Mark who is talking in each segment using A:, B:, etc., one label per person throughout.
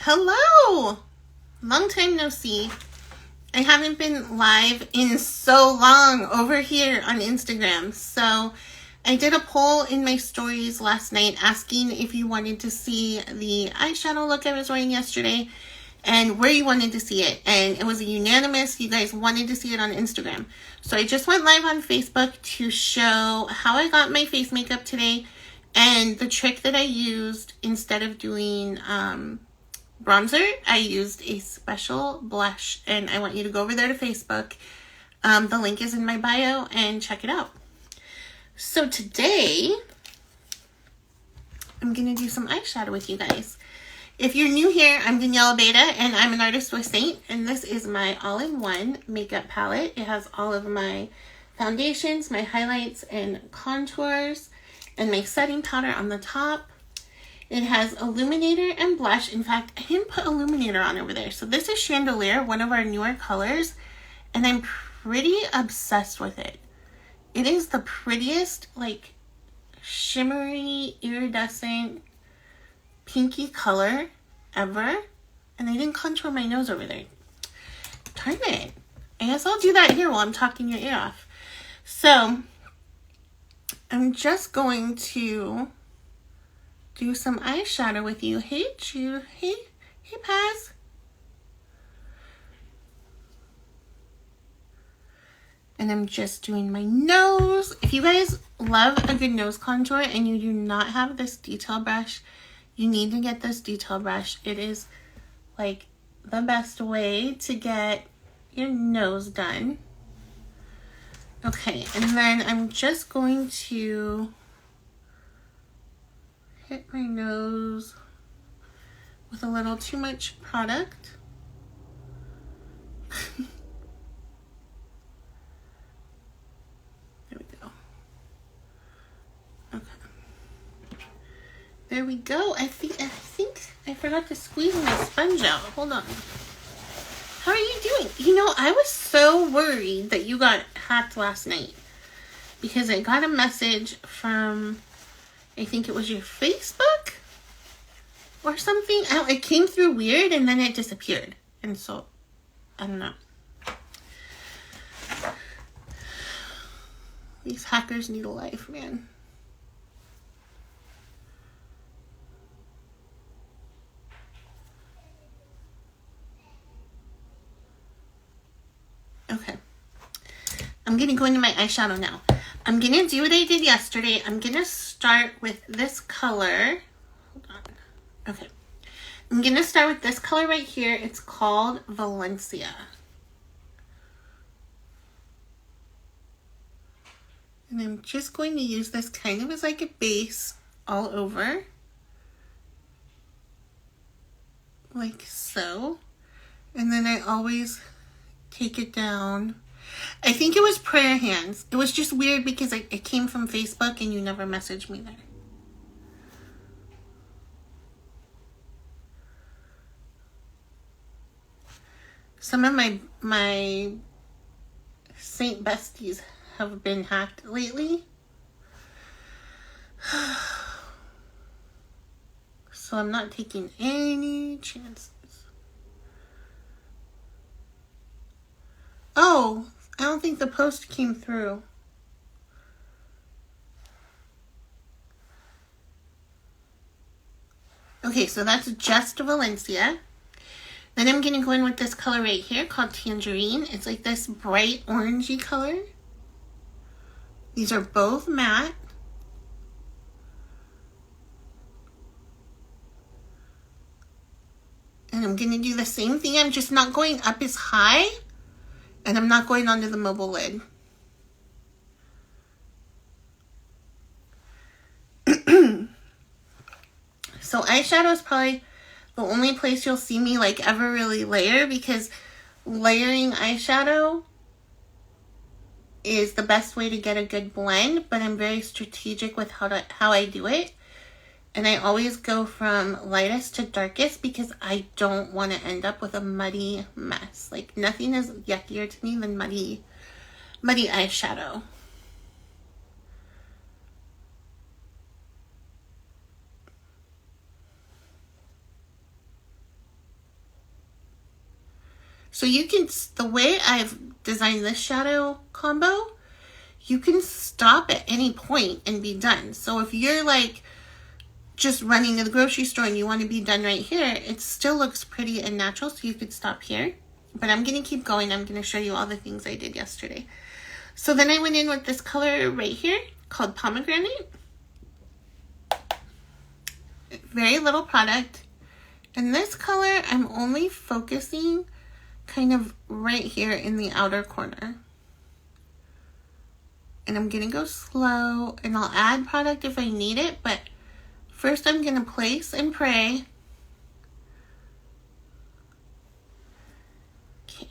A: Hello! Long time no see. I haven't been live in so long over here on Instagram. So I did a poll in my stories last night asking if you wanted to see the eyeshadow look I was wearing yesterday and where you wanted to see it. And it was unanimous. You guys wanted to see it on Instagram. So I just went live on Facebook to show how I got my face makeup today and the trick that I used instead of doing bronzer. I used a special blush, and I want you to go over there to Facebook. The link is in my bio and check it out. So today, I'm going to do some eyeshadow with you guys. If you're new here, I'm Daniela Beta, and I'm an artist with Saint, and this is my all-in-one makeup palette. It has all of my foundations, my highlights and contours, and my setting powder on the top. It has illuminator and blush. In fact, I didn't put illuminator on over there. So this is Chandelier, one of our newer colors, and I'm pretty obsessed with it. It is the prettiest, like, shimmery, iridescent, pinky color ever. And I didn't contour my nose over there. Darn it. I guess I'll do that here while I'm talking your ear off. So, I'm just going to do some eyeshadow with you. Hey, Chew. Hey, Paz. And I'm just doing my nose. If you guys love a good nose contour and you do not have this detail brush, you need to get this detail brush. It is like the best way to get your nose done. Okay, and then I'm just going to hit my nose with a little too much product. There we go. Okay. There we go. I think I forgot to squeeze my sponge out. Hold on. How are you doing? You know, I was so worried that you got hacked last night because I got a message from, I think it was your Facebook or something. It came through weird and then it disappeared. And so, I don't know. These hackers need a life, man. Okay. I'm going to go into my eyeshadow now. I'm going to do what I did yesterday. I'm going to start with this color. Hold on. Okay. I'm going to start with this color right here. It's called Valencia. And I'm just going to use this kind of as like a base all over. Like so. And then I always take it down. I think it was prayer hands. It was just weird because it came from Facebook and you never messaged me there. Some of my Saint besties have been hacked lately. So I'm not taking any chances. Oh, I don't think the post came through. Okay, so that's just Valencia. Then I'm going to go in with this color right here called Tangerine. It's like this bright orangey color. These are both matte. And I'm going to do the same thing. I'm just not going up as high. And I'm not going onto the mobile lid. So eyeshadow is probably the only place you'll see me like ever really layer, because layering eyeshadow is the best way to get a good blend, but I'm very strategic with how I do it. And I always go from lightest to darkest because I don't want to end up with a muddy mess. Like, nothing is yuckier to me than muddy eyeshadow. So you can, the way I've designed this shadow combo, you can stop at any point and be done. So if you're like just running to the grocery store and you want to be done right here, it still looks pretty and natural, so you could stop here. But I'm going to keep going. I'm going to show you all the things I did yesterday. So then I went in with this color right here called Pomegranate. Very little product. And this color, I'm only focusing kind of right here in the outer corner. And I'm going to go slow, and I'll add product if I need it, but first I'm going to place and pray. Okay.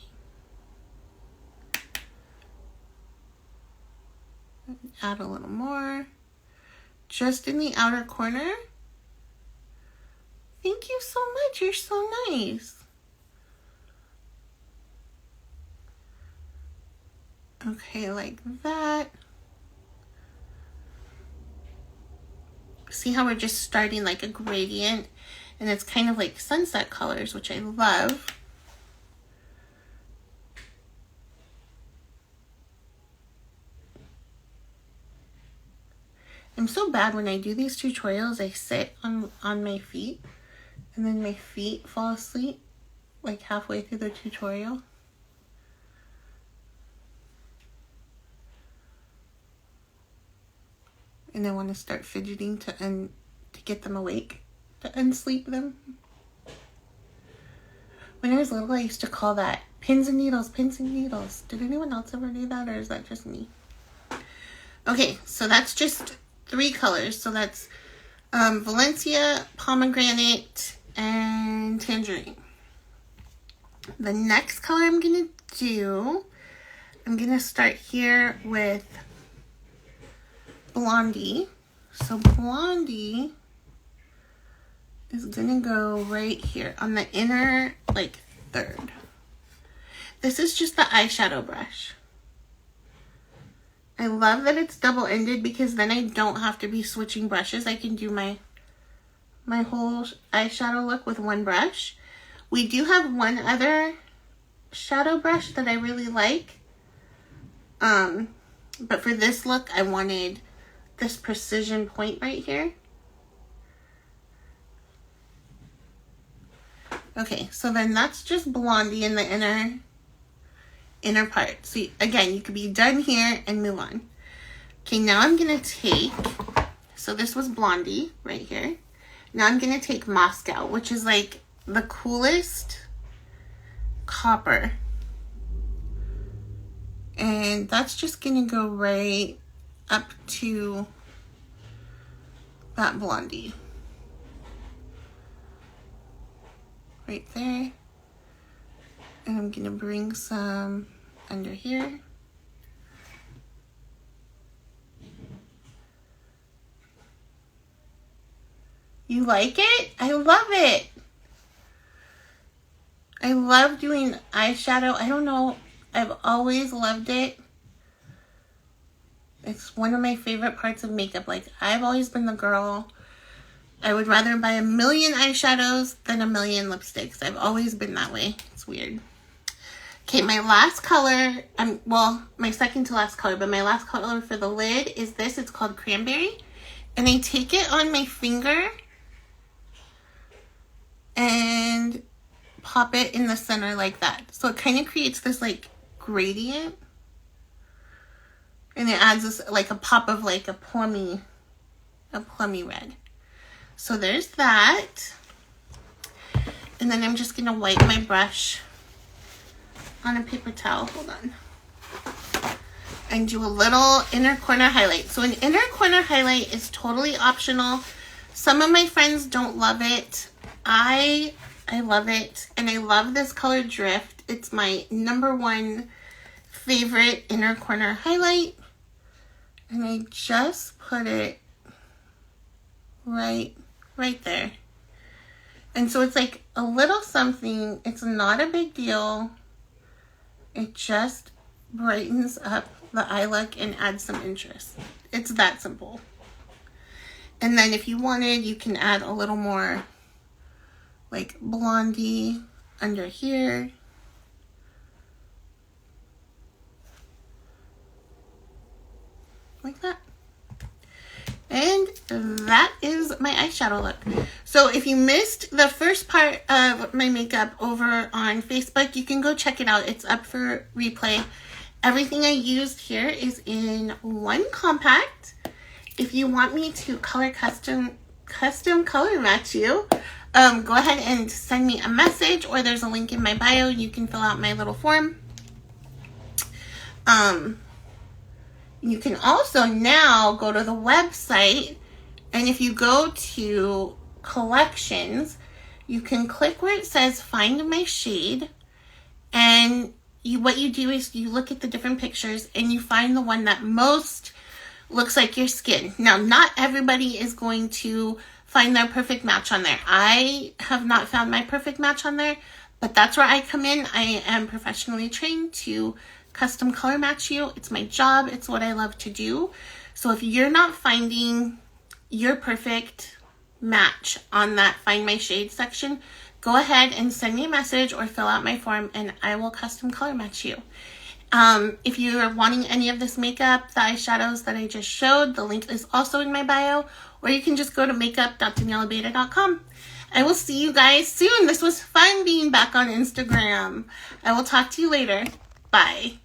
A: Add a little more. Just in the outer corner. Thank you so much. You're so nice. Okay, like that. See how we're just starting like a gradient, and it's kind of like sunset colors, which I love. I'm so bad when I do these tutorials. I sit on my feet, and then my feet fall asleep like halfway through the tutorial. And I want to start fidgeting to get them awake, to unsleep them. When I was little, I used to call that pins and needles, pins and needles. Did anyone else ever do that, or is that just me? Okay, so that's just 3 colors. So that's Valencia, Pomegranate, and Tangerine. The next color I'm going to do, I'm going to start here with Blondie. So Blondie is gonna go right here on the inner like third. This is just the eyeshadow brush. I love that it's double-ended because then I don't have to be switching brushes. I can do my whole eyeshadow look with one brush. We do have one other shadow brush that I really like. But for this look, I wanted this precision point right here. Okay, so then that's just Blondie in the inner part. So again, you could be done here and move on. Okay, now I'm gonna take, so this was Blondie right here. Now I'm gonna take Moscow, which is like the coolest copper. And that's just gonna go right up to that Blondie. Right there. And I'm gonna bring some under here. You like it? I love it. I love doing eyeshadow. I don't know, I've always loved it. It's one of my favorite parts of makeup. Like, I've always been the girl. I would rather buy 1,000,000 eyeshadows than 1,000,000 lipsticks. I've always been that way. It's weird. Okay, my last color, well, my second to last color, but my last color for the lid is this. It's called Cranberry. And I take it on my finger and pop it in the center like that. So it kind of creates this like gradient. And it adds this like a pop of like a plummy red. So there's that. And then I'm just gonna wipe my brush on a paper towel. Hold on. And do a little inner corner highlight. So an inner corner highlight is totally optional. Some of my friends don't love it. I love it. And I love this color Drift. It's my #1 favorite inner corner highlight. And I just put it right there. And so it's like a little something. It's not a big deal. It just brightens up the eye look and adds some interest. It's that simple. And then if you wanted, you can add a little more like Blondie under here. eyeshadow look. So if you missed the first part of my makeup over on Facebook, you can go check it out. It's up for replay. Everything I used here is in one compact. If you want me to color custom color match you, go ahead and send me a message, or there's a link in my bio. You can fill out my little form. You can also now go to the website, and if you go to collections, you can click where it says find my shade, and what you do is you look at the different pictures and you find the one that most looks like your skin. Now, not everybody is going to find their perfect match on there. I have not found my perfect match on there, but that's where I come in. I am professionally trained to custom color match you. It's my job. It's what I love to do. So if you're not finding your perfect match on that Find My Shade section, go ahead and send me a message or fill out my form and I will custom color match you. If you're wanting any of this makeup, the eyeshadows that I just showed, the link is also in my bio, or you can just go to makeup.daniellabeta.com. I will see you guys soon. This was fun being back on Instagram. I will talk to you later. Bye.